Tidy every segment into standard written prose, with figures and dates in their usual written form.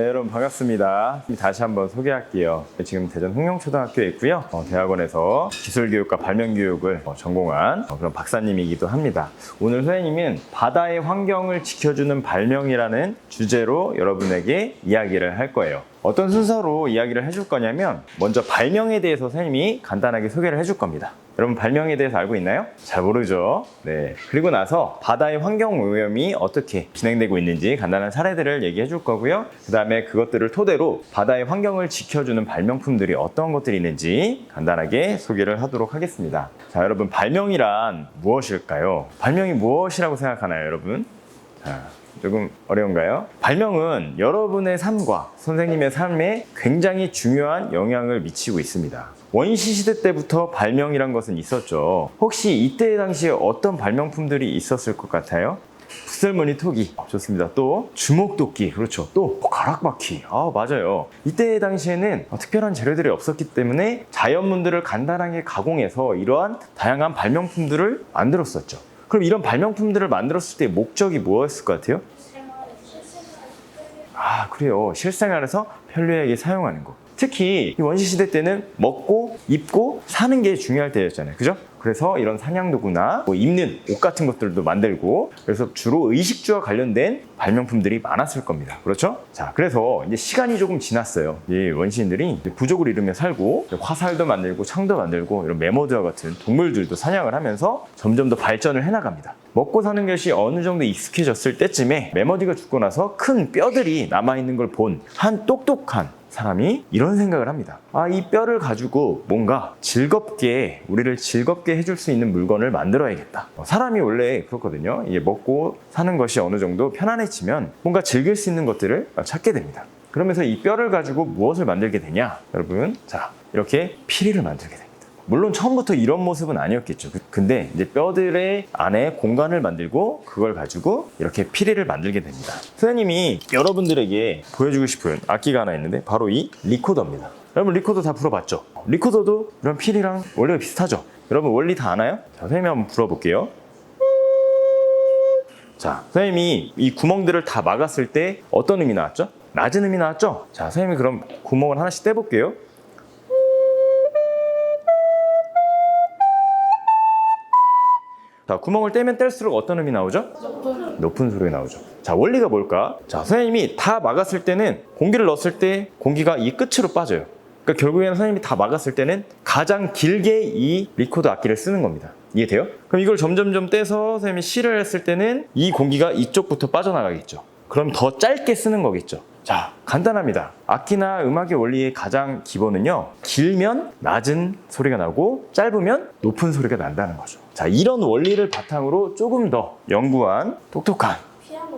네, 여러분 반갑습니다. 다시 한번 소개할게요. 지금 대전 흥룡초등학교에 있고요. 대학원에서 기술교육과 발명교육을 전공한 그런 박사님이기도 합니다. 오늘 선생님은 바다의 환경을 지켜주는 발명이라는 주제로 여러분에게 이야기를 할 거예요. 어떤 순서로 이야기를 해줄 거냐면 먼저 발명에 대해서 선생님이 간단하게 소개를 해줄 겁니다. 여러분 발명에 대해서 알고 있나요? 잘 모르죠? 네. 그리고 나서 바다의 환경 오염이 어떻게 진행되고 있는지 간단한 사례들을 얘기해 줄 거고요. 그 다음에 그것들을 토대로 바다의 환경을 지켜주는 발명품들이 어떤 것들이 있는지 간단하게 소개를 하도록 하겠습니다. 자, 여러분 발명이란 무엇일까요? 발명이 무엇이라고 생각하나요, 여러분? 자, 조금 어려운가요? 발명은 여러분의 삶과 선생님의 삶에 굉장히 중요한 영향을 미치고 있습니다. 원시시대 때부터 발명이란 것은 있었죠. 혹시 이때 당시에 어떤 발명품들이 있었을 것 같아요? 붓슬무늬 토기, 좋습니다. 또 주먹도끼, 그렇죠. 또 가락바퀴, 맞아요. 이때 당시에는 특별한 재료들이 없었기 때문에 자연문들을 간단하게 가공해서 이러한 다양한 발명품들을 만들었었죠. 그럼 이런 발명품들을 만들었을 때 목적이 무엇이었을 것 같아요? 그래요. 실생활에서 편리하게 사용하는 거. 특히 이 원시시대 때는 먹고 입고 사는 게 중요할 때였잖아요. 그죠? 그래서 이런 사냥도구나 입는 옷 같은 것들도 만들고, 그래서 주로 의식주와 관련된 발명품들이 많았을 겁니다. 그렇죠? 자, 그래서 이제 시간이 조금 지났어요. 이 원시인들이 부족을 이루며 살고 화살도 만들고 창도 만들고 이런 매머드와 같은 동물들도 사냥을 하면서 점점 더 발전을 해나갑니다. 먹고 사는 것이 어느 정도 익숙해졌을 때쯤에 매머드가 죽고 나서 큰 뼈들이 남아있는 걸 본 한 똑똑한 사람이 이런 생각을 합니다. 이 뼈를 가지고 뭔가 즐겁게, 우리를 즐겁게 해줄 수 있는 물건을 만들어야겠다. 사람이 원래 그렇거든요. 이게 먹고 사는 것이 어느 정도 편안해지면 뭔가 즐길 수 있는 것들을 찾게 됩니다. 그러면서 이 뼈를 가지고 무엇을 만들게 되냐? 여러분, 자, 이렇게 피리를 만들게 됩니다. 물론 처음부터 이런 모습은 아니었겠죠. 근데 이제 뼈들의 안에 공간을 만들고 그걸 가지고 이렇게 피리를 만들게 됩니다. 선생님이 여러분들에게 보여주고 싶은 악기가 하나 있는데 바로 이 리코더입니다. 여러분 리코더 다 불어봤죠? 리코더도 이런 피리랑 원리가 비슷하죠? 여러분 원리 다 아나요? 자, 선생님이 한번 불어볼게요. 자, 선생님이 이 구멍들을 다 막았을 때 어떤 음이 나왔죠? 낮은 음이 나왔죠? 자, 선생님이 그럼 구멍을 하나씩 떼볼게요. 자, 구멍을 떼면 뗄수록 어떤 음이 나오죠? 높은 소리가 나오죠. 자, 원리가 뭘까? 자, 선생님이 다 막았을 때는 공기를 넣었을 때 공기가 이 끝으로 빠져요. 그러니까 결국에는 선생님이 다 막았을 때는 가장 길게 이 리코더 악기를 쓰는 겁니다. 이해돼요? 그럼 이걸 점점점 떼서 선생님이 실을 했을 때는 이 공기가 이쪽부터 빠져나가겠죠. 그럼 더 짧게 쓰는 거겠죠. 자, 간단합니다. 악기나 음악의 원리의 가장 기본은요, 길면 낮은 소리가 나고 짧으면 높은 소리가 난다는 거죠. 자, 이런 원리를 바탕으로 조금 더 연구한 똑똑한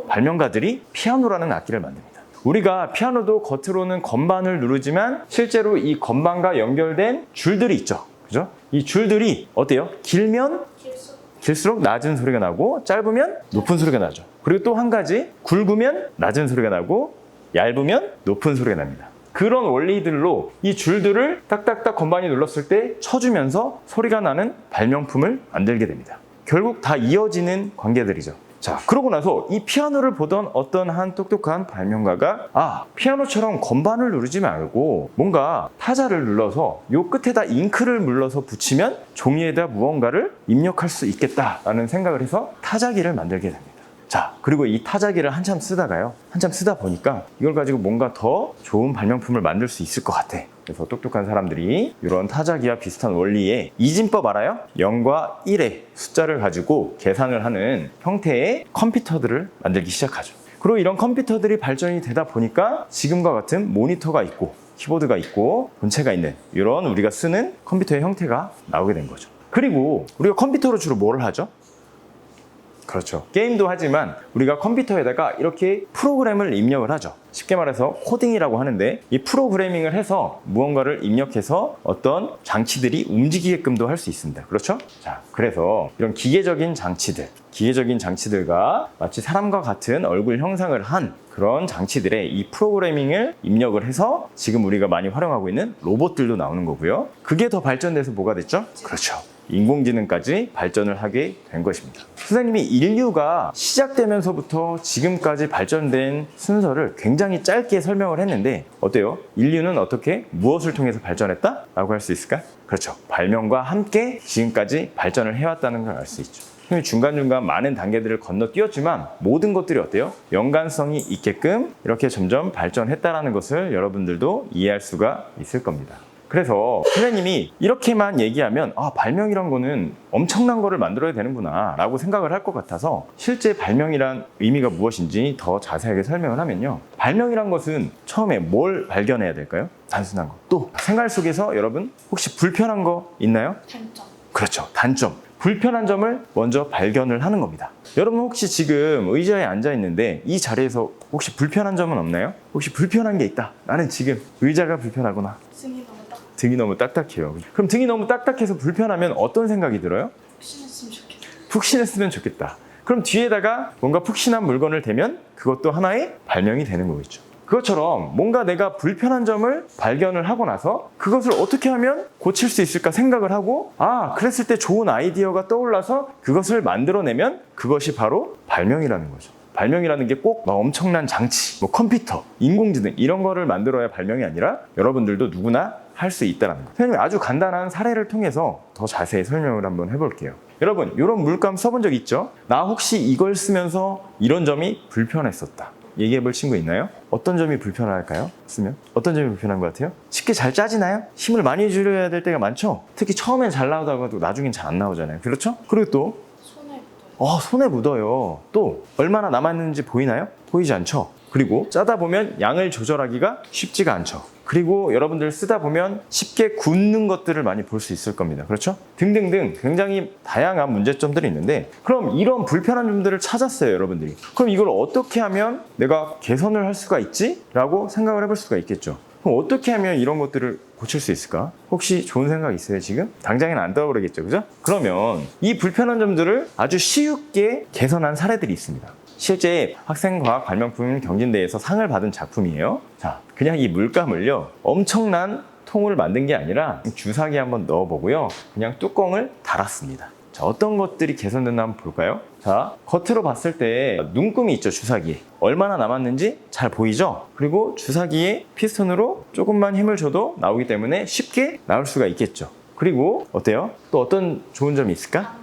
발명가들이 피아노라는 악기를 만듭니다. 우리가 피아노도 겉으로는 건반을 누르지만 실제로 이 건반과 연결된 줄들이 있죠. 그죠? 이 줄들이 어때요? 길면 길수록 낮은 소리가 나고 짧으면 높은 소리가 나죠. 그리고 또 한 가지, 굵으면 낮은 소리가 나고 얇으면 높은 소리가 납니다. 그런 원리들로 이 줄들을 딱딱딱 건반이 눌렀을 때 쳐주면서 소리가 나는 발명품을 만들게 됩니다. 결국 다 이어지는 관계들이죠. 자, 그러고 나서 이 피아노를 보던 어떤 한 똑똑한 발명가가 피아노처럼 건반을 누르지 말고 뭔가 타자를 눌러서 요 끝에다 잉크를 물러서 붙이면 종이에다 무언가를 입력할 수 있겠다라는 생각을 해서 타자기를 만들게 됩니다. 자, 그리고 이 타자기를 한참 쓰다 보니까 이걸 가지고 뭔가 더 좋은 발명품을 만들 수 있을 것 같아. 그래서 똑똑한 사람들이 이런 타자기와 비슷한 원리의 이진법 알아요? 0과 1의 숫자를 가지고 계산을 하는 형태의 컴퓨터들을 만들기 시작하죠. 그리고 이런 컴퓨터들이 발전이 되다 보니까 지금과 같은 모니터가 있고 키보드가 있고 본체가 있는 이런 우리가 쓰는 컴퓨터의 형태가 나오게 된 거죠. 그리고 우리가 컴퓨터로 주로 뭘 하죠? 그렇죠. 게임도 하지만 우리가 컴퓨터에다가 이렇게 프로그램을 입력을 하죠. 쉽게 말해서 코딩이라고 하는데 이 프로그래밍을 해서 무언가를 입력해서 어떤 장치들이 움직이게끔도 할 수 있습니다. 그렇죠? 자, 그래서 이런 기계적인 장치들과 마치 사람과 같은 얼굴 형상을 한 그런 장치들의 이 프로그래밍을 입력을 해서 지금 우리가 많이 활용하고 있는 로봇들도 나오는 거고요. 그게 더 발전돼서 뭐가 됐죠? 그렇죠. 인공지능까지 발전을 하게 된 것입니다. 선생님이 인류가 시작되면서부터 지금까지 발전된 순서를 굉장히 짧게 설명을 했는데 어때요? 인류는 어떻게 무엇을 통해서 발전했다? 라고 할 수 있을까? 그렇죠. 발명과 함께 지금까지 발전을 해왔다는 걸 알 수 있죠. 중간중간 많은 단계들을 건너뛰었지만 모든 것들이 어때요? 연관성이 있게끔 이렇게 점점 발전했다는 것을 여러분들도 이해할 수가 있을 겁니다. 그래서 선생님이 이렇게만 얘기하면 발명이란 거는 엄청난 거를 만들어야 되는구나 라고 생각을 할 것 같아서 실제 발명이란 의미가 무엇인지 더 자세하게 설명을 하면요, 발명이란 것은 처음에 뭘 발견해야 될까요? 단순한 거. 또 생활 속에서 여러분 혹시 불편한 거 있나요? 단점. 그렇죠. 단점. 불편한 점을 먼저 발견을 하는 겁니다. 여러분 혹시 지금 의자에 앉아 있는데 이 자리에서 혹시 불편한 점은 없나요? 혹시 불편한 게 있다. 나는 지금 의자가 불편하구나. 등이 너무 딱딱해요. 그럼 등이 너무 딱딱해서 불편하면 어떤 생각이 들어요? 푹신했으면 좋겠다. 푹신했으면 좋겠다. 그럼 뒤에다가 뭔가 푹신한 물건을 대면 그것도 하나의 발명이 되는 거겠죠. 그것처럼 뭔가 내가 불편한 점을 발견을 하고 나서 그것을 어떻게 하면 고칠 수 있을까 생각을 하고 그랬을 때 좋은 아이디어가 떠올라서 그것을 만들어내면 그것이 바로 발명이라는 거죠. 발명이라는 게 꼭 엄청난 장치, 컴퓨터, 인공지능 이런 거를 만들어야 발명이 아니라 여러분들도 누구나 할 수 있다는 거. 선생님이 아주 간단한 사례를 통해서 더 자세히 설명을 한번 해볼게요. 여러분 이런 물감 써본 적 있죠? 나 혹시 이걸 쓰면서 이런 점이 불편했었다. 얘기해볼 친구 있나요? 어떤 점이 불편할까요? 쓰면? 어떤 점이 불편한 것 같아요? 쉽게 잘 짜지나요? 힘을 많이 줄여야 될 때가 많죠? 특히 처음엔 잘 나오다가도 나중엔 잘 안 나오잖아요. 그렇죠? 그리고 또 손에 묻어요. 손에 묻어요. 또 얼마나 남았는지 보이나요? 보이지 않죠? 그리고 짜다 보면 양을 조절하기가 쉽지가 않죠. 그리고 여러분들 쓰다 보면 쉽게 굳는 것들을 많이 볼 수 있을 겁니다. 그렇죠? 등등등 굉장히 다양한 문제점들이 있는데 그럼 이런 불편한 점들을 찾았어요, 여러분들이. 그럼 이걸 어떻게 하면 내가 개선을 할 수가 있지? 라고 생각을 해볼 수가 있겠죠. 그럼 어떻게 하면 이런 것들을 고칠 수 있을까? 혹시 좋은 생각 있어요, 지금? 당장에는 안 떠오르겠죠, 그죠? 그러면 이 불편한 점들을 아주 쉽게 개선한 사례들이 있습니다. 실제 학생과학 발명품 경진대회에서 상을 받은 작품이에요. 자, 그냥 이 물감을요, 엄청난 통을 만든 게 아니라 주사기 한번 넣어보고요, 그냥 뚜껑을 달았습니다. 자, 어떤 것들이 개선됐나 한번 볼까요? 자, 겉으로 봤을 때 눈금이 있죠, 주사기에. 얼마나 남았는지 잘 보이죠? 그리고 주사기에 피스톤으로 조금만 힘을 줘도 나오기 때문에 쉽게 나올 수가 있겠죠. 그리고 어때요? 또 어떤 좋은 점이 있을까?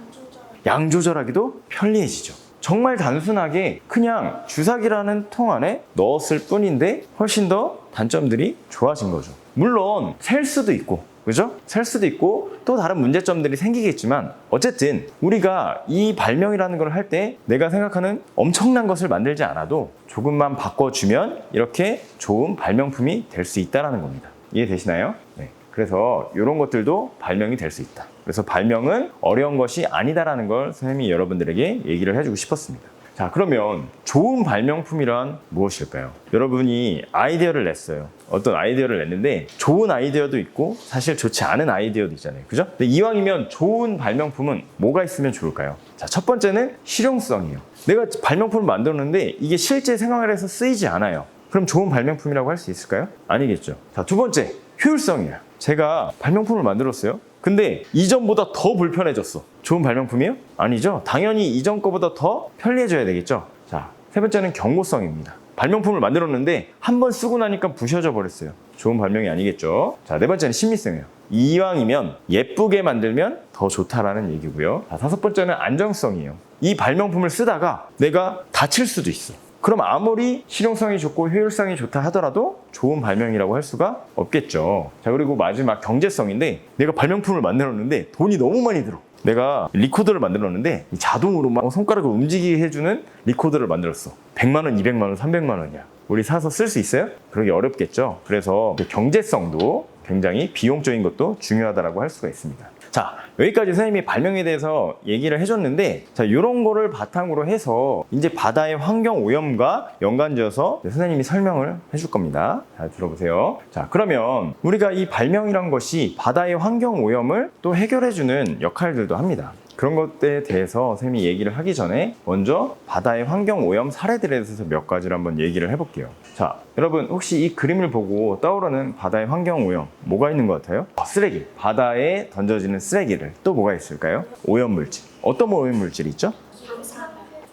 양 조절하기도 편리해지죠. 정말 단순하게 그냥 주사기라는 통 안에 넣었을 뿐인데 훨씬 더 단점들이 좋아진 거죠. 물론 셀 수도 있고, 그죠? 셀 수도 있고 또 다른 문제점들이 생기겠지만 어쨌든 우리가 이 발명이라는 걸 할 때 내가 생각하는 엄청난 것을 만들지 않아도 조금만 바꿔주면 이렇게 좋은 발명품이 될 수 있다는 겁니다. 이해되시나요? 네. 그래서 이런 것들도 발명이 될 수 있다. 그래서 발명은 어려운 것이 아니다라는 걸 선생님이 여러분들에게 얘기를 해주고 싶었습니다. 자, 그러면 좋은 발명품이란 무엇일까요? 여러분이 아이디어를 냈어요. 어떤 아이디어를 냈는데 좋은 아이디어도 있고 사실 좋지 않은 아이디어도 있잖아요. 그죠? 근데 이왕이면 좋은 발명품은 뭐가 있으면 좋을까요? 자, 첫 번째는 실용성이에요. 내가 발명품을 만들었는데 이게 실제 생활에서 쓰이지 않아요. 그럼 좋은 발명품이라고 할 수 있을까요? 아니겠죠. 자, 두 번째, 효율성이에요. 제가 발명품을 만들었어요. 근데 이전보다 더 불편해졌어. 좋은 발명품이에요? 아니죠. 당연히 이전 거보다 더 편리해져야 되겠죠. 자, 세 번째는 경고성입니다. 발명품을 만들었는데 한 번 쓰고 나니까 부셔져 버렸어요. 좋은 발명이 아니겠죠. 자, 네 번째는 심미성이에요. 이왕이면 예쁘게 만들면 더 좋다라는 얘기고요. 자, 다섯 번째는 안정성이에요. 이 발명품을 쓰다가 내가 다칠 수도 있어. 그럼 아무리 실용성이 좋고 효율성이 좋다 하더라도 좋은 발명이라고 할 수가 없겠죠. 자, 그리고 마지막 경제성인데 내가 발명품을 만들었는데 돈이 너무 많이 들어. 내가 리코더를 만들었는데 자동으로 막 손가락을 움직이게 해주는 리코더를 만들었어. 100만 원, 200만 원, 300만 원이야. 우리 사서 쓸 수 있어요? 그러기 어렵겠죠. 그래서 경제성도 굉장히 비용적인 것도 중요하다고 할 수가 있습니다. 자, 여기까지 선생님이 발명에 대해서 얘기를 해줬는데, 자, 이런 거를 바탕으로 해서 이제 바다의 환경 오염과 연관지어서 선생님이 설명을 해줄 겁니다. 잘 들어보세요. 자, 그러면 우리가 이 발명이란 것이 바다의 환경 오염을 또 해결해주는 역할들도 합니다. 그런 것들에 대해서 선생님이 얘기를 하기 전에 먼저 바다의 환경 오염 사례들에 대해서 몇 가지를 한번 얘기를 해볼게요. 자, 여러분 혹시 이 그림을 보고 떠오르는 바다의 환경 오염 뭐가 있는 것 같아요? 쓰레기. 바다에 던져지는 쓰레기를 또 뭐가 있을까요? 오염물질. 어떤 오염물질이 있죠?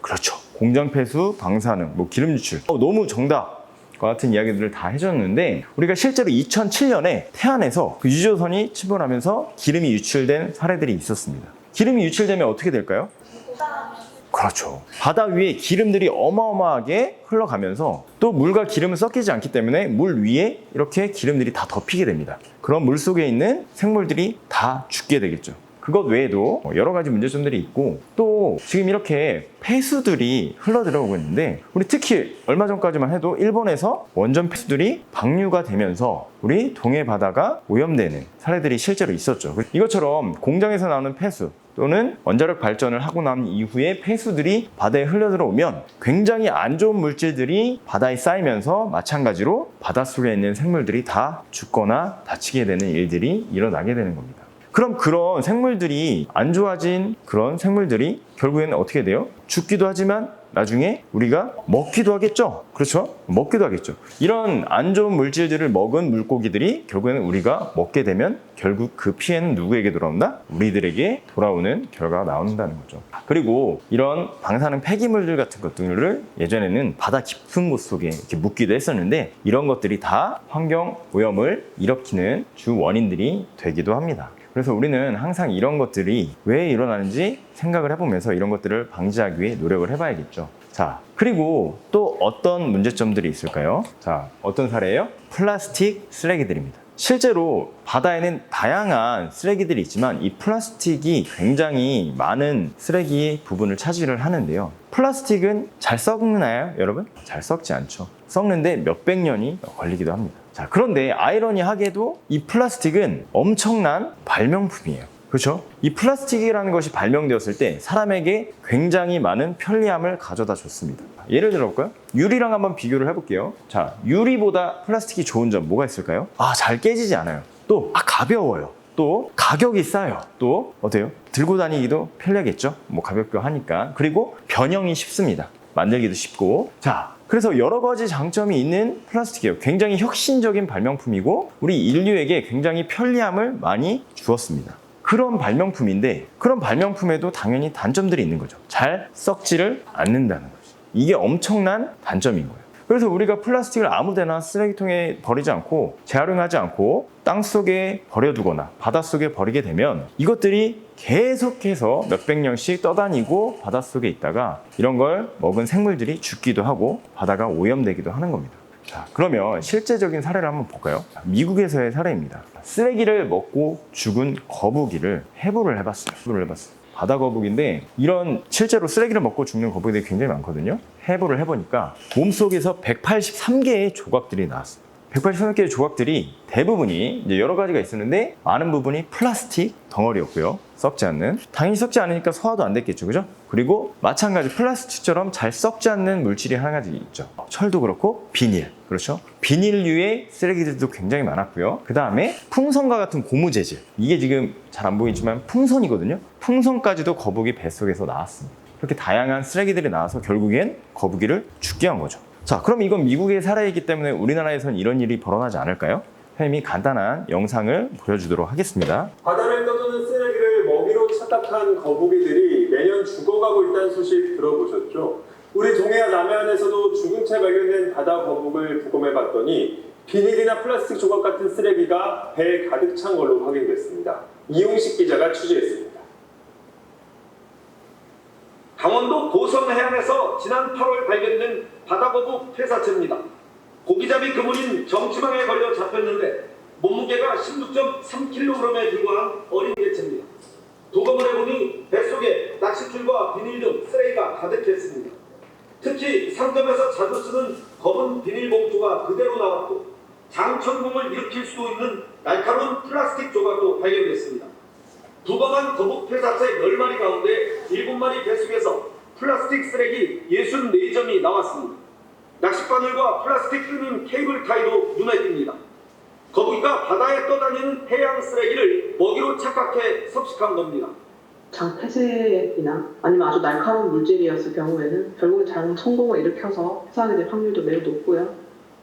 그렇죠. 공장 폐수, 방사능, 기름 유출. 너무 정답. 같은 이야기들을 다 해줬는데 우리가 실제로 2007년에 태안에서 그 유조선이 침몰하면서 기름이 유출된 사례들이 있었습니다. 기름이 유출되면 어떻게 될까요? 그렇죠. 바다 위에 기름들이 어마어마하게 흘러가면서 또 물과 기름은 섞이지 않기 때문에 물 위에 이렇게 기름들이 다 덮이게 됩니다. 그런 물 속에 있는 생물들이 다 죽게 되겠죠. 그것 외에도 여러 가지 문제점들이 있고 또 지금 이렇게 폐수들이 흘러 들어오고 있는데 우리 특히 얼마 전까지만 해도 일본에서 원전 폐수들이 방류가 되면서 우리 동해 바다가 오염되는 사례들이 실제로 있었죠. 이것처럼 공장에서 나오는 폐수 또는 원자력 발전을 하고 난 이후에 폐수들이 바다에 흘러 들어오면 굉장히 안 좋은 물질들이 바다에 쌓이면서 마찬가지로 바닷속에 있는 생물들이 다 죽거나 다치게 되는 일들이 일어나게 되는 겁니다. 그럼 그런 생물들이 안 좋아진 그런 생물들이 결국에는 어떻게 돼요? 죽기도 하지만 나중에 우리가 먹기도 하겠죠? 그렇죠? 먹기도 하겠죠. 이런 안 좋은 물질들을 먹은 물고기들이 결국에는 우리가 먹게 되면 결국 그 피해는 누구에게 돌아온다? 우리들에게 돌아오는 결과가 나온다는 거죠. 그리고 이런 방사능 폐기물들 같은 것들을 예전에는 바다 깊은 곳 속에 이렇게 묻기도 했었는데 이런 것들이 다 환경 오염을 일으키는 주 원인들이 되기도 합니다. 그래서 우리는 항상 이런 것들이 왜 일어나는지 생각을 해보면서 이런 것들을 방지하기 위해 노력을 해봐야겠죠. 자, 그리고 또 어떤 문제점들이 있을까요? 자, 어떤 사례예요? 플라스틱 쓰레기들입니다. 실제로 바다에는 다양한 쓰레기들이 있지만 이 플라스틱이 굉장히 많은 쓰레기 부분을 차지를 하는데요. 플라스틱은 잘 썩나요, 여러분? 잘 썩지 않죠. 썩는데 몇백 년이 걸리기도 합니다. 자, 그런데 아이러니하게도 이 플라스틱은 엄청난 발명품이에요. 그렇죠? 이 플라스틱이라는 것이 발명되었을 때 사람에게 굉장히 많은 편리함을 가져다 줬습니다. 예를 들어 볼까요? 유리랑 한번 비교를 해볼게요. 자, 유리보다 플라스틱이 좋은 점 뭐가 있을까요? 잘 깨지지 않아요. 또 가벼워요. 또 가격이 싸요. 또 어때요? 들고 다니기도 편리하겠죠? 가볍게 하니까. 그리고 변형이 쉽습니다. 만들기도 쉽고. 자, 그래서 여러 가지 장점이 있는 플라스틱이에요. 굉장히 혁신적인 발명품이고 우리 인류에게 굉장히 편리함을 많이 주었습니다. 그런 발명품인데 그런 발명품에도 당연히 단점들이 있는 거죠. 잘 썩지를 않는다는 거죠. 이게 엄청난 단점인 거예요. 그래서 우리가 플라스틱을 아무데나 쓰레기통에 버리지 않고 재활용하지 않고 땅속에 버려두거나 바닷속에 버리게 되면 이것들이 계속해서 몇백 년씩 떠다니고 바닷속에 있다가 이런 걸 먹은 생물들이 죽기도 하고 바다가 오염되기도 하는 겁니다. 자, 그러면 실제적인 사례를 한번 볼까요? 미국에서의 사례입니다. 쓰레기를 먹고 죽은 거북이를 해부를 해봤어요. 바다 거북인데 이런 실제로 쓰레기를 먹고 죽는 거북이들이 굉장히 많거든요. 해부를 해보니까 몸속에서 183개의 조각들이 나왔어요. 183개의 조각들이 대부분이 이제 여러 가지가 있었는데 많은 부분이 플라스틱 덩어리였고요. 썩지 않는. 당연히 썩지 않으니까 소화도 안 됐겠죠. 그죠? 그리고 마찬가지 플라스틱처럼 잘 썩지 않는 물질이 한 가지 있죠. 철도 그렇고 비닐. 그렇죠? 비닐류의 쓰레기들도 굉장히 많았고요. 그 다음에 풍선과 같은 고무 재질. 이게 지금 잘 안 보이지만 풍선이거든요. 풍선까지도 거북이 뱃속에서 나왔습니다. 그렇게 다양한 쓰레기들이 나와서 결국엔 거북이를 죽게 한 거죠. 자, 그럼 이건 미국의 사례이기 때문에 우리나라에선 이런 일이 벌어나지 않을까요? 선생님이 간단한 영상을 보여주도록 하겠습니다. 바다를 떠도는 쓰레기를 먹이로 착각한 거북이들이 매년 죽어가고 있다는 소식 들어보셨죠? 우리 동해안 남해안에서도 죽은 채 발견된 바다 거북을 부검해봤더니 비닐이나 플라스틱 조각 같은 쓰레기가 배에 가득 찬 걸로 확인됐습니다. 이용식 기자가 취재했습니다. 강원도 고성 해안에서 지난 8월 발견된 바다거북 폐사체입니다. 고기잡이 그물인 정치망에 걸려 잡혔는데 몸무게가 16.3kg에 불과한 어린 개체입니다. 도검을 해보니 뱃속에 낚싯줄과 비닐 등 쓰레기가 가득했습니다. 특히 상점에서 자주 쓰는 검은 비닐봉투가 그대로 나왔고 장천공을 일으킬 수도 있는 날카로운 플라스틱 조각도 발견됐습니다. 부검한 거북 폐사체 10마리 가운데 7마리 뱃속에서 플라스틱 쓰레기 64점이 나왔습니다. 낚싯바늘과 플라스틱 끄는 케이블 타이도 눈에 띕니다. 거북이가 바다에 떠다니는 해양 쓰레기를 먹이로 착각해 섭식한 겁니다. 장 폐쇄나 아니면 아주 날카로운 물질이었을 경우에는 결국에 장 성공을 일으켜서 폐사하게 될 확률도 매우 높고요.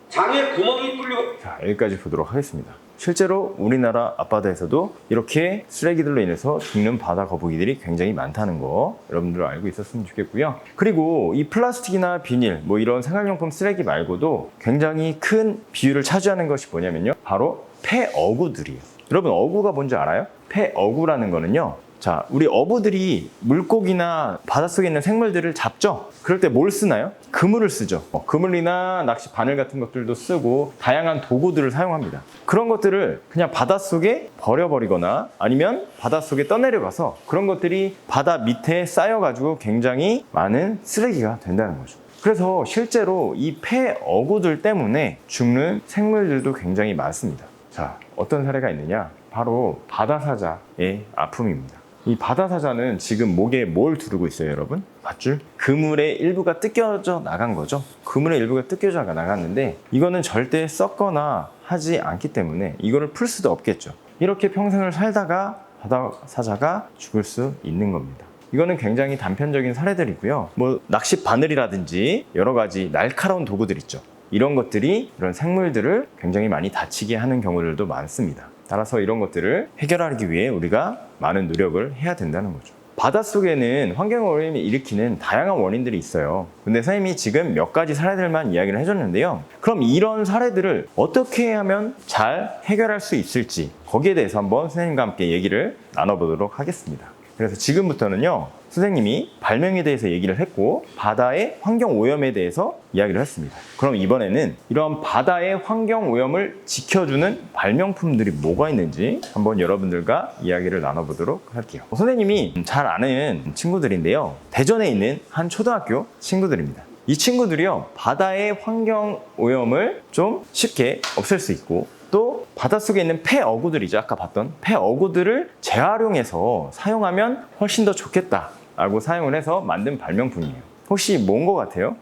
장에 구멍이 뚫리고 자, 여기까지 보도록 하겠습니다. 실제로 우리나라 앞바다에서도 이렇게 쓰레기들로 인해서 죽는 바다 거북이들이 굉장히 많다는 거 여러분들 알고 있었으면 좋겠고요. 그리고 이 플라스틱이나 비닐, 뭐 이런 생활용품 쓰레기 말고도 굉장히 큰 비율을 차지하는 것이 뭐냐면요. 바로 폐어구들이에요. 여러분 어구가 뭔지 알아요? 폐어구라는 거는요. 자, 우리 어부들이 물고기나 바닷속에 있는 생물들을 잡죠? 그럴 때 뭘 쓰나요? 그물을 쓰죠. 그물이나 낚시 바늘 같은 것들도 쓰고 다양한 도구들을 사용합니다. 그런 것들을 그냥 바닷속에 버려버리거나 아니면 바닷속에 떠내려가서 그런 것들이 바다 밑에 쌓여가지고 굉장히 많은 쓰레기가 된다는 거죠. 그래서 실제로 이 폐어구들 때문에 죽는 생물들도 굉장히 많습니다. 자, 어떤 사례가 있느냐? 바로 바다사자의 아픔입니다. 이 바다사자는 지금 목에 뭘 두르고 있어요, 여러분? 밧줄? 그물의 일부가 뜯겨져 나간 거죠. 그물의 일부가 뜯겨져 나갔는데 이거는 절대 썩거나 하지 않기 때문에 이거를 풀 수도 없겠죠. 이렇게 평생을 살다가 바다사자가 죽을 수 있는 겁니다. 이거는 굉장히 단편적인 사례들이고요. 뭐 낚시 바늘이라든지 여러 가지 날카로운 도구들 있죠. 이런 것들이 이런 생물들을 굉장히 많이 다치게 하는 경우들도 많습니다. 따라서 이런 것들을 해결하기 위해 우리가 많은 노력을 해야 된다는 거죠. 바닷속에는 환경오염을 일으키는 다양한 원인들이 있어요. 근데 선생님이 지금 몇 가지 사례들만 이야기를 해줬는데요. 그럼 이런 사례들을 어떻게 하면 잘 해결할 수 있을지 거기에 대해서 한번 선생님과 함께 얘기를 나눠보도록 하겠습니다. 그래서 지금부터는요. 선생님이 발명에 대해서 얘기를 했고 바다의 환경오염에 대해서 이야기를 했습니다. 그럼 이번에는 이런 바다의 환경오염을 지켜주는 발명품들이 뭐가 있는지 한번 여러분들과 이야기를 나눠보도록 할게요. 선생님이 잘 아는 친구들인데요. 대전에 있는 한 초등학교 친구들입니다. 이 친구들이요. 바다의 환경오염을 좀 쉽게 없앨 수 있고 또 바닷속에 있는 폐어구들이죠. 아까 봤던 폐어구들을 재활용해서 사용하면 훨씬 더 좋겠다 라고 사용을 해서 만든 발명품이에요. 혹시 뭔 것 같아요?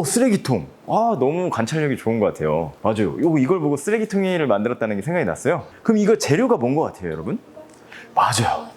쓰레기통. 아, 너무 관찰력이 좋은 것 같아요. 맞아요. 이걸 보고 쓰레기통을 만들었다는 게 생각이 났어요. 그럼 이거 재료가 뭔 것 같아요, 여러분? 맞아요.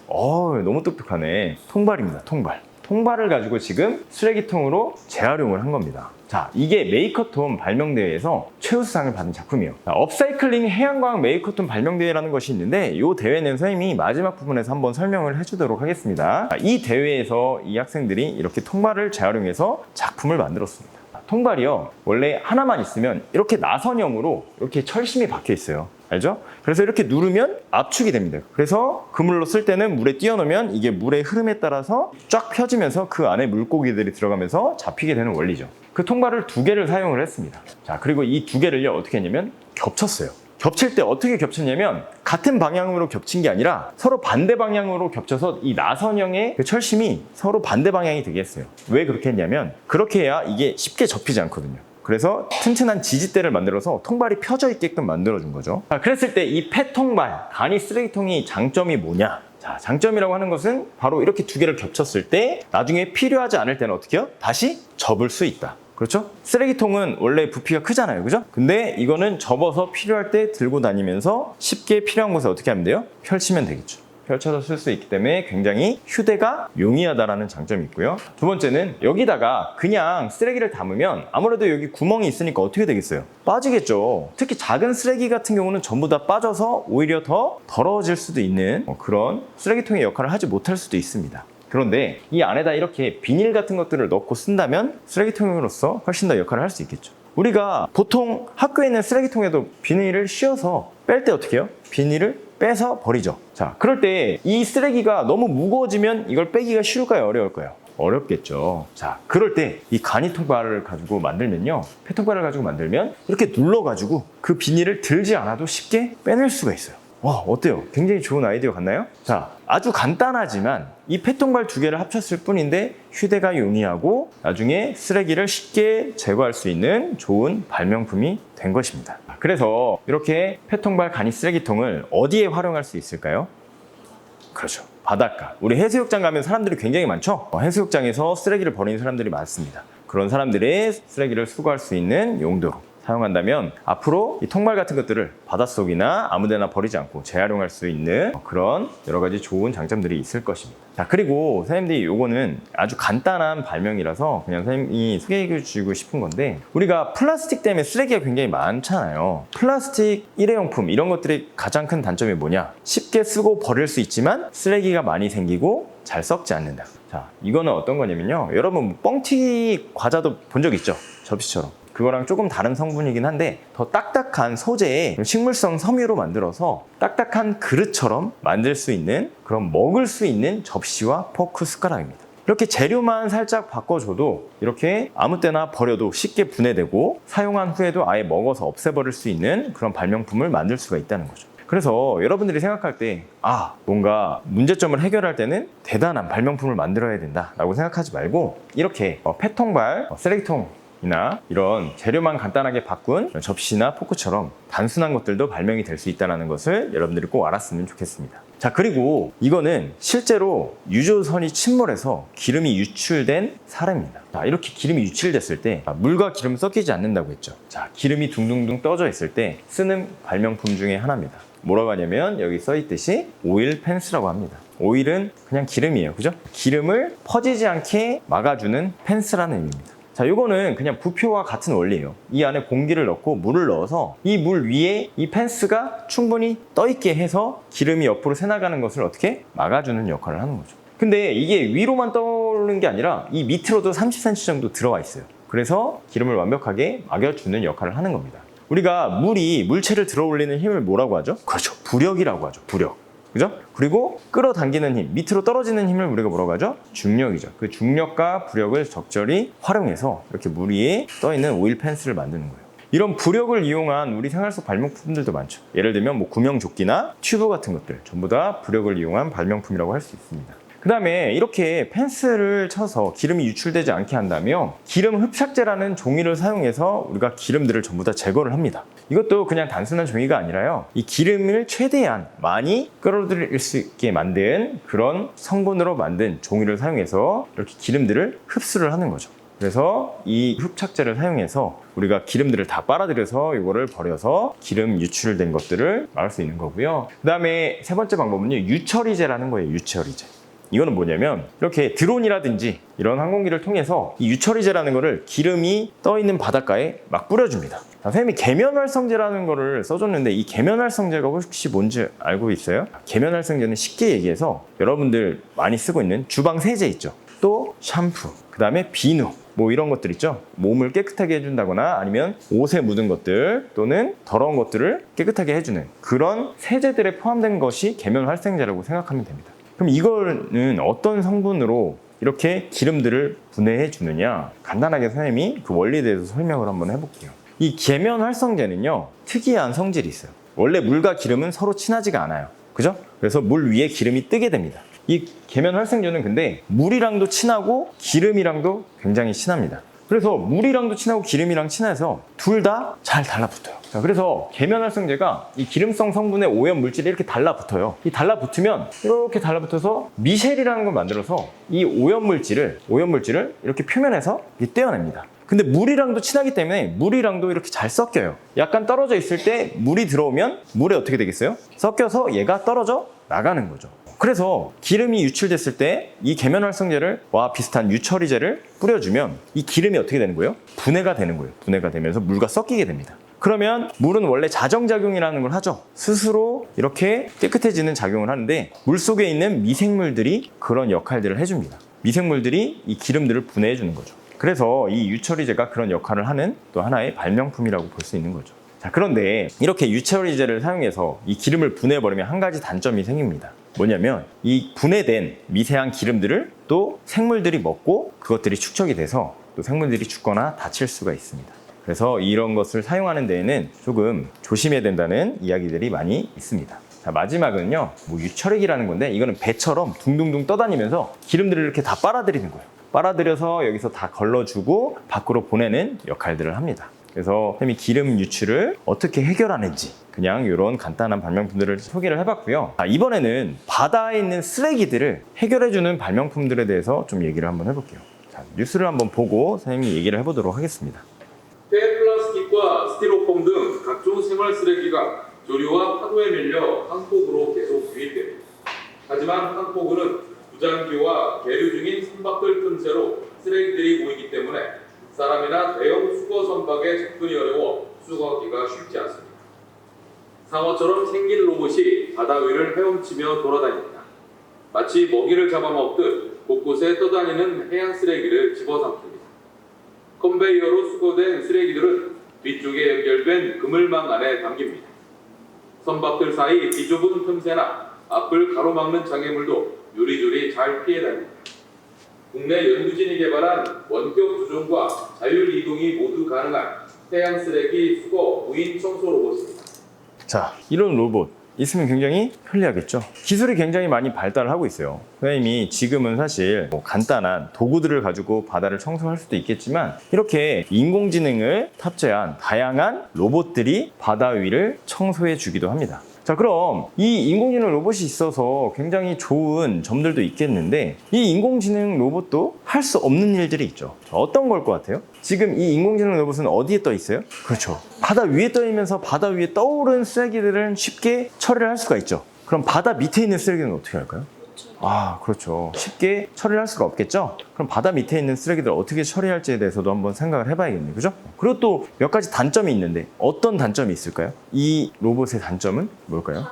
너무 똑똑하네. 통발입니다, 통발. 통발을 가지고 지금 쓰레기통으로 재활용을 한 겁니다. 자, 이게 메이커톤 발명대회에서 최우수상을 받은 작품이에요. 자, 업사이클링 해양광 메이커톤 발명대회라는 것이 있는데 이 대회는 선생님이 마지막 부분에서 한번 설명을 해주도록 하겠습니다. 자, 이 대회에서 이 학생들이 이렇게 통발을 재활용해서 작품을 만들었습니다. 통발이요, 원래 하나만 있으면 이렇게 나선형으로 이렇게 철심이 박혀 있어요. 알죠? 그래서 이렇게 누르면 압축이 됩니다. 그래서 그물로 쓸 때는 물에 띄워놓으면 이게 물의 흐름에 따라서 쫙 펴지면서 그 안에 물고기들이 들어가면서 잡히게 되는 원리죠. 그 통발을 2개를 사용을 했습니다. 자, 그리고 이 2개를요 어떻게 했냐면 겹쳤어요. 겹칠 때 어떻게 겹쳤냐면 같은 방향으로 겹친 게 아니라 서로 반대 방향으로 겹쳐서 이 나선형의 그 철심이 서로 반대 방향이 되게 했어요. 왜 그렇게 했냐면 그렇게 해야 이게 쉽게 접히지 않거든요. 그래서 튼튼한 지지대를 만들어서 통발이 펴져 있게끔 만들어준 거죠. 자, 그랬을 때 이 폐통발, 간이 쓰레기통이 장점이 뭐냐? 자, 장점이라고 하는 것은 바로 이렇게 2개를 겹쳤을 때 나중에 필요하지 않을 때는 어떻게 해요? 다시 접을 수 있다. 그렇죠? 쓰레기통은 원래 부피가 크잖아요. 그죠? 근데 이거는 접어서 필요할 때 들고 다니면서 쉽게 필요한 곳에 어떻게 하면 돼요? 펼치면 되겠죠. 펼쳐서 쓸 수 있기 때문에 굉장히 휴대가 용이하다라는 장점이 있고요. 두 번째는 여기다가 그냥 쓰레기를 담으면 아무래도 여기 구멍이 있으니까 어떻게 되겠어요? 빠지겠죠. 특히 작은 쓰레기 같은 경우는 전부 다 빠져서 오히려 더 더러워질 수도 있는 그런 쓰레기통의 역할을 하지 못할 수도 있습니다. 그런데 이 안에다 이렇게 비닐 같은 것들을 넣고 쓴다면 쓰레기통으로서 훨씬 더 역할을 할 수 있겠죠. 우리가 보통 학교에 있는 쓰레기통에도 비닐을 씌워서 뺄 때 어떻게 해요? 비닐을 빼서 버리죠. 자, 그럴 때 이 쓰레기가 너무 무거워지면 이걸 빼기가 쉬울까요? 어려울까요? 어렵겠죠. 자, 그럴 때 이 간이 통발을 가지고 만들면요, 폐통발을 가지고 만들면 이렇게 눌러가지고 그 비닐을 들지 않아도 쉽게 빼낼 수가 있어요. 와, 어때요? 굉장히 좋은 아이디어 같나요? 자, 아주 간단하지만 이 폐통발 2개를 합쳤을 뿐인데 휴대가 용이하고 나중에 쓰레기를 쉽게 제거할 수 있는 좋은 발명품이 된 것입니다. 그래서 이렇게 폐통발 간이 쓰레기통을 어디에 활용할 수 있을까요? 그렇죠. 바닷가. 우리 해수욕장 가면 사람들이 굉장히 많죠? 해수욕장에서 쓰레기를 버리는 사람들이 많습니다. 그런 사람들의 쓰레기를 수거할 수 있는 용도로 사용한다면 앞으로 이 통발 같은 것들을 바닷속이나 아무데나 버리지 않고 재활용할 수 있는 그런 여러 가지 좋은 장점들이 있을 것입니다. 자, 그리고 선생님들이 요거는 아주 간단한 발명이라서 그냥 선생님이 소개해 주고 싶은 건데, 우리가 플라스틱 때문에 쓰레기가 굉장히 많잖아요. 플라스틱 일회용품 이런 것들이 가장 큰 단점이 뭐냐? 쉽게 쓰고 버릴 수 있지만 쓰레기가 많이 생기고 잘 썩지 않는다. 자, 이거는 어떤 거냐면요, 여러분 뻥튀기 과자도 본 적 있죠? 접시처럼. 그거랑 조금 다른 성분이긴 한데 더 딱딱한 소재의 식물성 섬유로 만들어서 딱딱한 그릇처럼 만들 수 있는, 그런 먹을 수 있는 접시와 포크, 숟가락입니다. 이렇게 재료만 살짝 바꿔줘도 이렇게 아무 때나 버려도 쉽게 분해되고 사용한 후에도 아예 먹어서 없애버릴 수 있는 그런 발명품을 만들 수가 있다는 거죠. 그래서 여러분들이 생각할 때 뭔가 문제점을 해결할 때는 대단한 발명품을 만들어야 된다라고 생각하지 말고, 이렇게 폐통발, 쓰레기통 이나 이런 재료만 간단하게 바꾼 접시나 포크처럼 단순한 것들도 발명이 될 수 있다는 것을 여러분들이 꼭 알았으면 좋겠습니다. 자, 그리고 이거는 실제로 유조선이 침몰해서 기름이 유출된 사례입니다. 자, 이렇게 기름이 유출됐을 때 물과 기름 섞이지 않는다고 했죠. 자, 기름이 둥둥둥 떠져 있을 때 쓰는 발명품 중에 하나입니다. 뭐라고 하냐면 여기 써 있듯이 오일 펜스라고 합니다. 오일은 그냥 기름이에요, 그죠? 기름을 퍼지지 않게 막아주는 펜스라는 의미입니다. 자, 요거는 그냥 부표와 같은 원리예요. 이 안에 공기를 넣고 물을 넣어서 이 물 위에 이 펜스가 충분히 떠있게 해서 기름이 옆으로 새나가는 것을 어떻게 막아주는 역할을 하는 거죠. 근데 이게 위로만 떠오르는 게 아니라 이 밑으로도 30cm 정도 들어와 있어요. 그래서 기름을 완벽하게 막아주는 역할을 하는 겁니다. 우리가 물체를 들어 올리는 힘을 뭐라고 하죠? 그렇죠, 부력이라고 하죠. 부력. 그죠? 그리고 끌어당기는 힘, 밑으로 떨어지는 힘을 우리가 뭐라고 하죠? 중력이죠. 그 중력과 부력을 적절히 활용해서 이렇게 물 위에 떠있는 오일 펜스를 만드는 거예요. 이런 부력을 이용한 우리 생활 속 발명품들도 많죠. 예를 들면 구명조끼나 튜브 같은 것들 전부 다 부력을 이용한 발명품이라고 할 수 있습니다. 그 다음에 이렇게 펜스를 쳐서 기름이 유출되지 않게 한다면 기름 흡착제라는 종이를 사용해서 우리가 기름들을 전부 다 제거를 합니다. 이것도 그냥 단순한 종이가 아니라요, 이 기름을 최대한 많이 끌어들일 수 있게 만든 그런 성분으로 만든 종이를 사용해서 이렇게 기름들을 흡수를 하는 거죠. 그래서 이 흡착제를 사용해서 우리가 기름들을 다 빨아들여서 이거를 버려서 기름 유출된 것들을 막을 수 있는 거고요. 그 다음에 세 번째 방법은요, 유처리제라는 거예요. 유처리제. 이거는 뭐냐면 이렇게 드론이라든지 이런 항공기를 통해서 이 유처리제라는 거를 기름이 떠있는 바닷가에 막 뿌려줍니다. 선생님이 계면활성제라는 거를 써줬는데 이 계면활성제가 혹시 뭔지 알고 있어요? 계면활성제는 쉽게 얘기해서 여러분들 많이 쓰고 있는 주방 세제 있죠. 또 샴푸, 그 다음에 비누, 이런 것들 있죠. 몸을 깨끗하게 해준다거나 아니면 옷에 묻은 것들 또는 더러운 것들을 깨끗하게 해주는 그런 세제들에 포함된 것이 계면활성제라고 생각하면 됩니다. 그럼 이거는 어떤 성분으로 이렇게 기름들을 분해해 주느냐, 간단하게 선생님이 그 원리에 대해서 설명을 한번 해볼게요. 이 계면활성제는요, 특이한 성질이 있어요. 원래 물과 기름은 서로 친하지가 않아요, 그죠? 그래서 물 위에 기름이 뜨게 됩니다. 이 계면활성제는 근데 물이랑도 친하고 기름이랑도 굉장히 친합니다. 그래서 물이랑도 친하고 기름이랑 친해서 둘 다 잘 달라붙어요. 자, 그래서 계면활성제가 이 기름성 성분의 오염 물질이 이렇게 달라붙어요. 이 달라붙으면 이렇게 달라붙어서 미셸이라는 걸 만들어서 이 오염 물질을 이렇게 표면에서 떼어냅니다. 근데 물이랑도 친하기 때문에 물이랑도 이렇게 잘 섞여요. 약간 떨어져 있을 때 물이 들어오면 물에 어떻게 되겠어요? 섞여서 얘가 떨어져 나가는 거죠. 그래서 기름이 유출됐을 때 이 계면활성제와 비슷한 유처리제를 뿌려주면 이 기름이 어떻게 되는 거예요? 분해가 되는 거예요. 분해가 되면서 물과 섞이게 됩니다. 그러면 물은 원래 자정작용이라는 걸 하죠. 스스로 이렇게 깨끗해지는 작용을 하는데 물속에 있는 미생물들이 그런 역할들을 해줍니다. 미생물들이 이 기름들을 분해해 주는 거죠. 그래서 이 유처리제가 그런 역할을 하는 또 하나의 발명품이라고 볼 수 있는 거죠. 자, 그런데 이렇게 유처리제를 사용해서 이 기름을 분해해버리면 한 가지 단점이 생깁니다. 뭐냐면 이 분해된 미세한 기름들을 또 생물들이 먹고 그것들이 축적이 돼서 또 생물들이 죽거나 다칠 수가 있습니다. 그래서 이런 것을 사용하는 데에는 조금 조심해야 된다는 이야기들이 많이 있습니다. 자, 마지막은요, 유처리기라는 건데 이거는 배처럼 둥둥둥 떠다니면서 기름들을 이렇게 다 빨아들이는 거예요. 빨아들여서 여기서 다 걸러주고 밖으로 보내는 역할들을 합니다. 그래서 선생님이 기름 유출을 어떻게 해결하는지 그냥 이런 간단한 발명품들을 소개를 해봤고요. 이번에는 바다에 있는 쓰레기들을 해결해주는 발명품들에 대해서 좀 얘기를 한번 해볼게요. 자, 뉴스를 한번 보고 선생님이 얘기를 해보도록 하겠습니다. 폐플라스틱과 각종 생활 쓰레기가 조류와 파도에 밀려 항폭으로 계속 유입됩니다. 하지만 항폭은 부장교와 계류 중인 선박들 틈새로 쓰레기들이 모이기 때문에 사람이나 대형 수거 선박에 접근이 어려워 수거하기가 쉽지 않습니다. 상어처럼 생긴 로봇이 바다 위를 헤엄치며 돌아다닙니다. 마치 먹이를 잡아먹듯 곳곳에 떠다니는 해양 쓰레기를 집어삼킵니다. 컨베이어로 수거된 쓰레기들은 뒤쪽에 연결된 그물망 안에 담깁니다. 선박들 사이 비좁은 틈새나 앞을 가로막는 장애물도 요리조리 잘 피해 다닙니다. 국내 연구진이 개발한 원격 조종과 자율 이동이 모두 가능한 해양 쓰레기 수거 무인 청소 로봇입니다. 자, 이런 로봇 있으면 굉장히 편리하겠죠. 기술이 굉장히 많이 발달을 하고 있어요. 선생님이 지금은 사실 뭐 간단한 도구들을 가지고 바다를 청소할 수도 있겠지만 이렇게 인공지능을 탑재한 다양한 로봇들이 바다 위를 청소해 주기도 합니다. 자, 그럼 이 인공지능 로봇이 있어서 굉장히 좋은 점들도 있겠는데 이 인공지능 로봇도 할 수 없는 일들이 있죠. 자, 어떤 걸 것 같아요? 지금 이 인공지능 로봇은 어디에 떠 있어요? 그렇죠. 바다 위에 떠 있면서 바다 위에 떠오른 쓰레기들은 쉽게 처리를 할 수가 있죠. 그럼 바다 밑에 있는 쓰레기는 어떻게 할까요? 아, 그렇죠. 쉽게 처리를 할 수가 없겠죠? 그럼 바다 밑에 있는 쓰레기들 어떻게 처리할지에 대해서도 한번 생각을 해봐야겠네요. 그죠? 그리고 또 몇 가지 단점이 있는데 어떤 단점이 있을까요? 이 로봇의 단점은 뭘까요?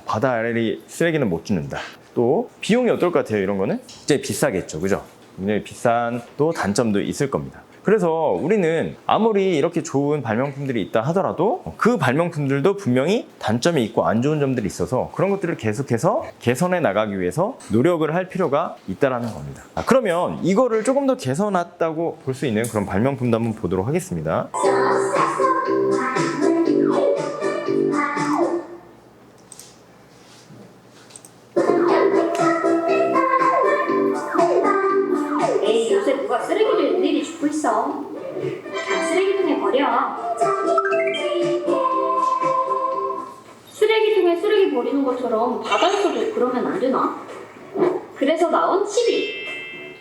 바다 아래 쓰레기는 못 줍는다. 또 비용이 어떨 것 같아요? 이런 거는? 이제 비싸겠죠. 그죠? 굉장히 비싼 또 단점도 있을 겁니다. 그래서 우리는 아무리 이렇게 좋은 발명품들이 있다 하더라도 그 발명품들도 분명히 단점이 있고 안 좋은 점들이 있어서 그런 것들을 계속해서 개선해 나가기 위해서 노력을 할 필요가 있다는 겁니다. 그러면 이거를 조금 더 개선했다고 볼 수 있는 그런 발명품도 한번 보도록 하겠습니다. 에이, 요새 누가 쓰레기를 일일이 줍고 있어. 그냥 쓰레기통에 버려. 쓰레기통에 쓰레기 버리는 것처럼 바다에서도 그러면 안 되나? 그래서 나온 10일.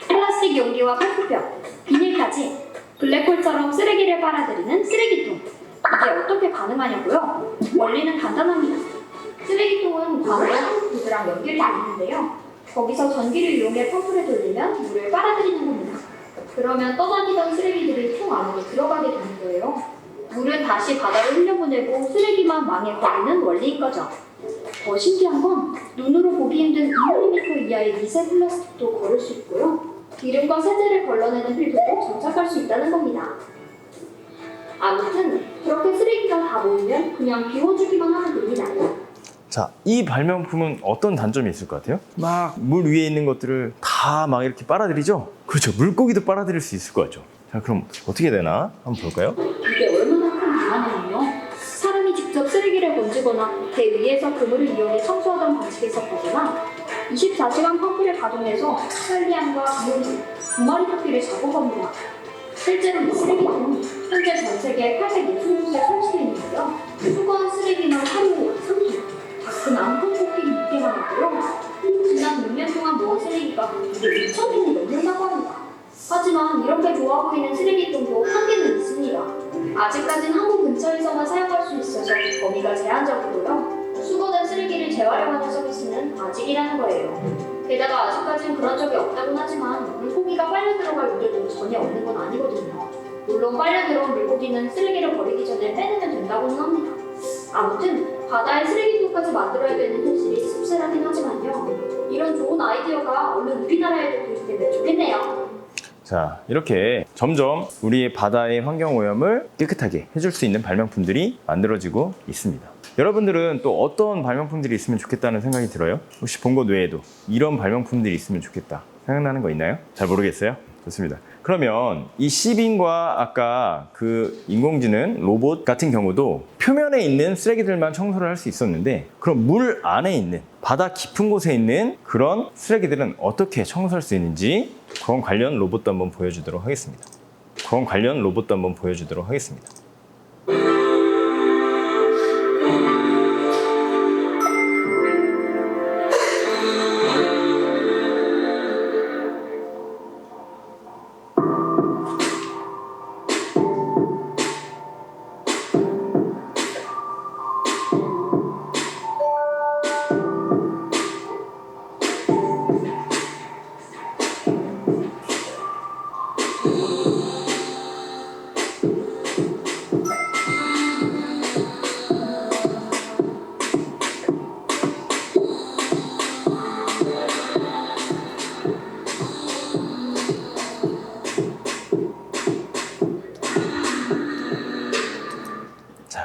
플라스틱 용기와 팔굽혀, 비닐까지 블랙홀처럼 쓰레기를 빨아들이는 쓰레기통. 이게 어떻게 가능하냐고요? 원리는 간단합니다. 쓰레기통은 관과 부드랑 연결이 되어 있는데요. 거기서 전기를 이용해 펌프를 돌리면 물을 빨아들이는 겁니다. 그러면 떠다니던 쓰레기들이 통 안으로 들어가게 되는 거예요. 물은 다시 바다로 흘려보내고 쓰레기만 망에 버리는 원리인 거죠. 더 신기한 건 눈으로 보기 힘든 2mm 이하의 미세 플라스틱도 걸을 수 있고요. 기름과 세제를 걸러내는 필터도 장착할 수 있다는 겁니다. 아무튼 그렇게 쓰레기가 다 모이면 그냥 비워주기만 하면 됩니다. 자, 이 발명품은 어떤 단점이 있을 것 같아요? 막 물 위에 있는 것들을 다 막 이렇게 빨아들이죠? 그렇죠. 물고기도 빨아들일 수 있을 것 같죠. 자, 그럼 어떻게 되나? 한번 볼까요? 이게 얼마나 큰 불안하냐면요. 사람이 직접 쓰레기를 건지거나 배 위에서 그물을 이용해 청소하던 방식에서 벗어나 24시간 펌프를 가동해서 편리함과 비용이 2마리 토끼를 잡아갑니다. 실제로 이 쓰레기통은 현재 전 세계 860곳에 설치되어 있는데요. 수거한 쓰레기는 하루에 3톤, 다크나 홈쇼핑 6개만 하고요. 지난 6년 동안 모은 쓰레기가 무려 2,000톤이 넘는다고 합니다. 하지만 이렇게 좋아 보이는 쓰레기통도 한계는 있습니다. 아직까진 한국 근처에서만 사용할 수 있어서 범위가 제한적이고요. 수거된 쓰레기를 재활용하는 서비스는 아직이라는 거예요. 게다가 아직까진 그런 적이 없다곤 하지만 물고기가 빨려 들어갈 우려도 전혀 없는 건 아니거든요. 물론 빨려 들어온 물고기는 쓰레기를 버리기 전에 빼내면 된다고는 합니다. 아무튼 바다에 쓰레기통까지 만들어야 되는 현실이 씁쓸하긴 하지만요. 이런 좋은 아이디어가 얼른 우리나라에도 도입되면 좋겠네요. 자, 이렇게 점점 우리의 바다의 환경 오염을 깨끗하게 해줄 수 있는 발명품들이 만들어지고 있습니다. 여러분들은 또 어떤 발명품들이 있으면 좋겠다는 생각이 들어요? 혹시 본 것 외에도 이런 발명품들이 있으면 좋겠다 생각나는 거 있나요? 잘 모르겠어요? 좋습니다. 그러면 이 시빙과 아까 그 인공지능 로봇 같은 경우도 표면에 있는 쓰레기들만 청소를 할 수 있었는데 그럼 물 안에 있는 바다 깊은 곳에 있는 그런 쓰레기들은 어떻게 청소할 수 있는지 그런 관련 로봇도 한번 보여주도록 하겠습니다.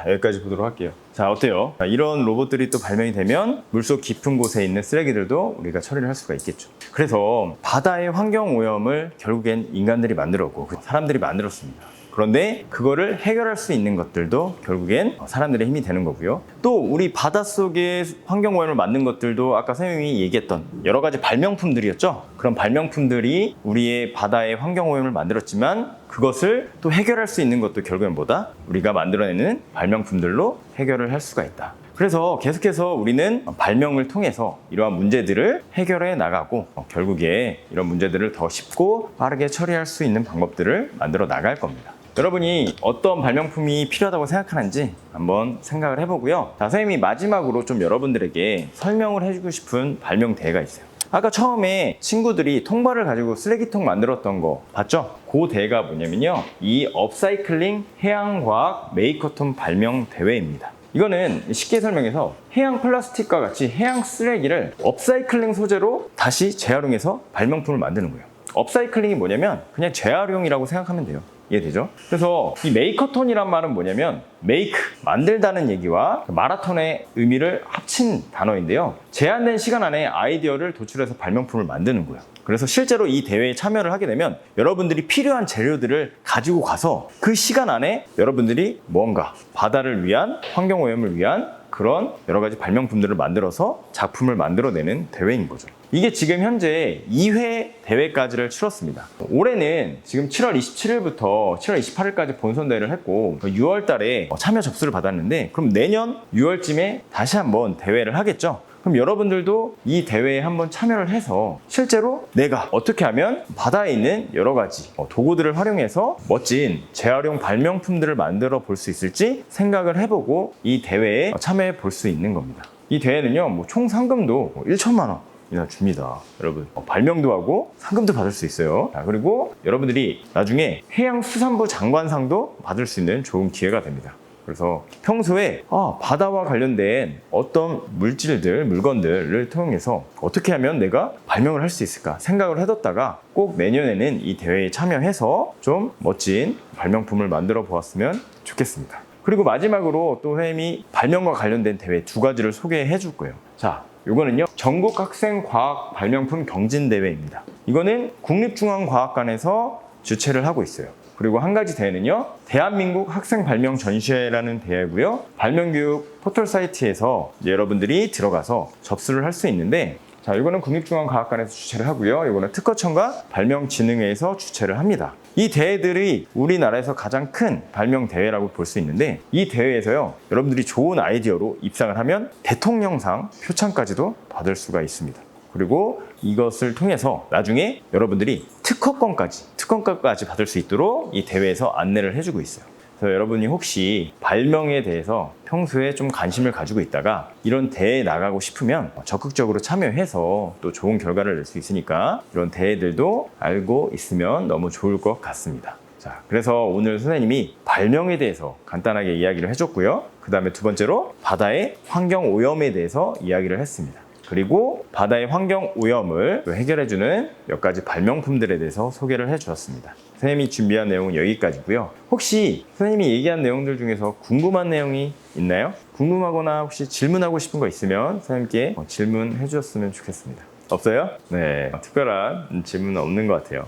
자, 여기까지 보도록 할게요. 자, 어때요? 자, 이런 로봇들이 또 발명이 되면 물속 깊은 곳에 있는 쓰레기들도 우리가 처리를 할 수가 있겠죠. 그래서 바다의 환경 오염을 결국엔 인간들이 만들었고 사람들이 만들었습니다. 그런데 그거를 해결할 수 있는 것들도 결국엔 사람들의 힘이 되는 거고요. 또 우리 바닷속에 환경 오염을 만든 것들도 아까 선생님이 얘기했던 여러 가지 발명품들이었죠. 그런 발명품들이 우리의 바다의 환경 오염을 만들었지만 그것을 또 해결할 수 있는 것도 결국엔 뭐다? 우리가 만들어내는 발명품들로 해결을 할 수가 있다. 그래서 계속해서 우리는 발명을 통해서 이러한 문제들을 해결해 나가고 결국에 이런 문제들을 더 쉽고 빠르게 처리할 수 있는 방법들을 만들어 나갈 겁니다. 여러분이 어떤 발명품이 필요하다고 생각하는지 한번 생각을 해보고요. 자, 선생님이 마지막으로 좀 여러분들에게 설명을 해주고 싶은 발명 대회가 있어요. 아까 처음에 친구들이 통발을 가지고 쓰레기통 만들었던 거 봤죠? 그 대회가 뭐냐면요, 이 업사이클링 해양과학 메이커톤 발명 대회입니다. 이거는 쉽게 설명해서 해양 플라스틱과 같이 해양 쓰레기를 업사이클링 소재로 다시 재활용해서 발명품을 만드는 거예요. 업사이클링이 뭐냐면 그냥 재활용이라고 생각하면 돼요. 이해되죠? 그래서 이 메이커톤이란 말은 뭐냐면 메이크, 만들다는 얘기와 마라톤의 의미를 합친 단어인데요. 제한된 시간 안에 아이디어를 도출해서 발명품을 만드는 거예요. 그래서 실제로 이 대회에 참여를 하게 되면 여러분들이 필요한 재료들을 가지고 가서 그 시간 안에 여러분들이 뭔가 바다를 위한, 환경오염을 위한 그런 여러 가지 발명품들을 만들어서 작품을 만들어내는 대회인 거죠. 이게 지금 현재 2회 대회까지를 치렀습니다. 올해는 지금 7월 27일부터 7월 28일까지 본선 대회를 했고 6월 달에 참여 접수를 받았는데 그럼 내년 6월쯤에 다시 한번 대회를 하겠죠. 그럼 여러분들도 이 대회에 한번 참여를 해서 실제로 내가 어떻게 하면 바다에 있는 여러 가지 도구들을 활용해서 멋진 재활용 발명품들을 만들어 볼 수 있을지 생각을 해보고 이 대회에 참여해 볼 수 있는 겁니다. 이 대회는요, 총 상금도 1천만 원 이나 줍니다. 여러분, 발명도 하고 상금도 받을 수 있어요. 그리고 여러분들이 나중에 해양수산부 장관상도 받을 수 있는 좋은 기회가 됩니다. 그래서 평소에 바다와 관련된 어떤 물질들, 물건들을 통해서 어떻게 하면 내가 발명을 할 수 있을까 생각을 해뒀다가 꼭 내년에는 이 대회에 참여해서 좀 멋진 발명품을 만들어 보았으면 좋겠습니다. 그리고 마지막으로 또 선생님이 발명과 관련된 대회 2가지를 소개해 줄 거예요. 자, 이거는요, 전국 학생 과학 발명품 경진대회입니다. 이거는 국립중앙과학관에서 주최를 하고 있어요. 그리고 한 가지 대회는요, 대한민국 학생 발명 전시회라는 대회고요. 발명교육 포털 사이트에서 여러분들이 들어가서 접수를 할 수 있는데, 자, 이거는 국립중앙과학관에서 주최를 하고요. 이거는 특허청과 발명진흥회에서 주최를 합니다. 이 대회들이 우리나라에서 가장 큰 발명 대회라고 볼 수 있는데, 이 대회에서요, 여러분들이 좋은 아이디어로 입상을 하면 대통령상 표창까지도 받을 수가 있습니다. 그리고 이것을 통해서 나중에 여러분들이 특허권까지 받을 수 있도록 이 대회에서 안내를 해주고 있어요. 그래서 여러분이 혹시 발명에 대해서 평소에 좀 관심을 가지고 있다가 이런 대회에 나가고 싶으면 적극적으로 참여해서 또 좋은 결과를 낼 수 있으니까 이런 대회들도 알고 있으면 너무 좋을 것 같습니다. 자, 그래서 오늘 선생님이 발명에 대해서 간단하게 이야기를 해줬고요. 그 다음에 2번째로 바다의 환경 오염에 대해서 이야기를 했습니다. 그리고 바다의 환경 오염을 해결해주는 몇 가지 발명품들에 대해서 소개를 해주었습니다. 선생님이 준비한 내용은 여기까지고요. 혹시 선생님이 얘기한 내용들 중에서 궁금한 내용이 있나요? 궁금하거나 혹시 질문하고 싶은 거 있으면 선생님께 질문해 주셨으면 좋겠습니다. 없어요? 네, 특별한 질문은 없는 것 같아요.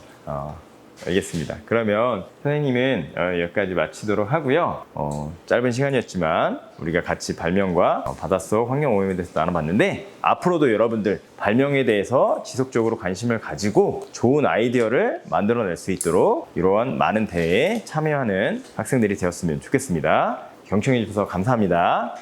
알겠습니다. 그러면 선생님은 여기까지 마치도록 하고요. 짧은 시간이었지만 우리가 같이 발명과 바닷속 환경오염에 대해서 나눠봤는데, 앞으로도 여러분들 발명에 대해서 지속적으로 관심을 가지고 좋은 아이디어를 만들어낼 수 있도록 이러한 많은 대회에 참여하는 학생들이 되었으면 좋겠습니다. 경청해 주셔서 감사합니다.